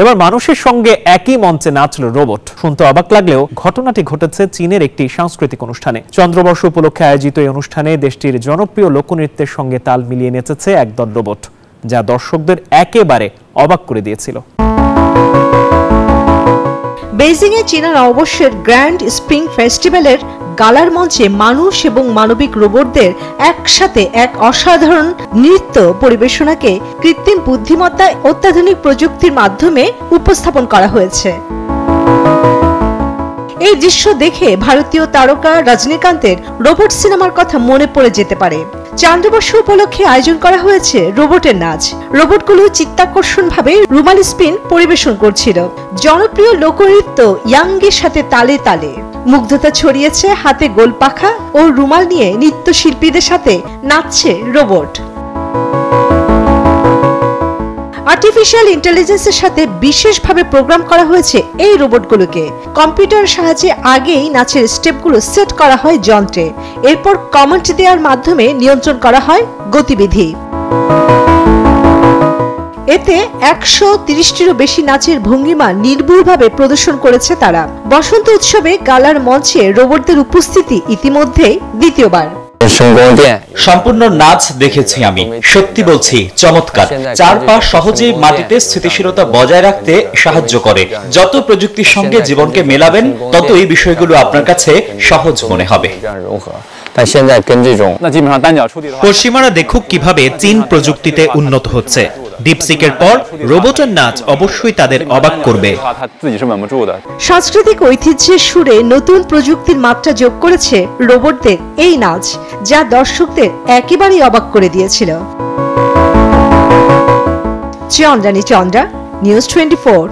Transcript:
এবার মানুষের সঙ্গে একই মঞ্চে নাচল রোবট। শুনতে অবাক লাগলেও ঘটনাটি ঘটেছে চীনের একটি সাংস্কৃতিক অনুষ্ঠানে। চন্দ্রবর্ষ উপলক্ষে আয়োজিত এই অনুষ্ঠানে দেশটির জনপ্রিয় লোকনৃত্যের সঙ্গে তাল মিলিয়ে নেচেছে একদল রোবট, যা দর্শকদের একেবারে অবাক করে দিয়েছিল। বেইজিং এ চীনা নববর্ষের গ্র্যান্ড স্প্রিং ফেস্টিভ্যালের গালার মঞ্চে মানুষ এবং মানবিক রোবটদের একসাথে এক অসাধারণ নৃত্য পরিবেশনাকে কৃত্রিম বুদ্ধিমত্তা অত্যাধুনিক প্রযুক্তির মাধ্যমে উপস্থাপন করা হয়েছে। এই দৃশ্য দেখে ভারতীয় তারকা রজনীকান্তের রোবট সিনেমার কথা মনে পড়ে যেতে পারে। চন্দ্রবর্ষ উপলক্ষে আয়োজন করা হয়েছে রোবটের নাচ। রোবটগুলো চিত্তাকর্ষণভাবে রুমাল স্পিন পরিবেশন করছিল। জনপ্রিয় লোকনৃত্য ইয়াংগের সাথে তালে তালে মুগ্ধতা ছড়িয়েছে। হাতে গোল পাখা ও রুমাল নিয়ে নৃত্যশিল্পীদের সাথে নাচছে রোবট। আর্টিফিশিয়াল ইন্টেলিজেন্সের সাথে বিশেষভাবে প্রোগ্রাম করা হয়েছে এই রোবটগুলোকে। কম্পিউটারের সাহায্যে আগেই নাচের স্টেপগুলো সেট করা হয় যন্ত্রে, এরপর কমান্ড দেওয়ার মাধ্যমে নিয়ন্ত্রণ করা হয় গতিবিধি। এতে 130টিরও বেশি নাচের ভঙ্গিমা নির্ভুলভাবে প্রদর্শন করেছে তারা। বসন্ত উৎসবে গালার মঞ্চে রোবটদের উপস্থিতি ইতিমধ্যে দ্বিতীয়বার। সম্পূর্ণ নাচ দেখেছি আমি, সত্যি বলছি চমৎকার। চার পা সহজেই মাটিতে স্থিতিশীলতা বজায় রাখতে সাহায্য করে। যত প্রযুক্তির সঙ্গে জীবনকে মেলাবেন, তত এই বিষয়গুলো আপনার কাছে সহজ মনে হবে। পশ্চিমারা দেখুক কিভাবে চীন প্রযুক্তিতে উন্নত হচ্ছে। ডিপসিকের পর রোবটের নাচ অবশ্যই তাদের অবাক করবে। সাংস্কৃতিক ঐতিহ্যের সুরে নতুন প্রযুক্তির মাত্রা যোগ করেছে রোবটদের এই নাচ, যা দর্শকদের একেবারেই অবাক করে দিয়েছিল। চন্দ্রানী চন্দ্রা, নিউজ 24।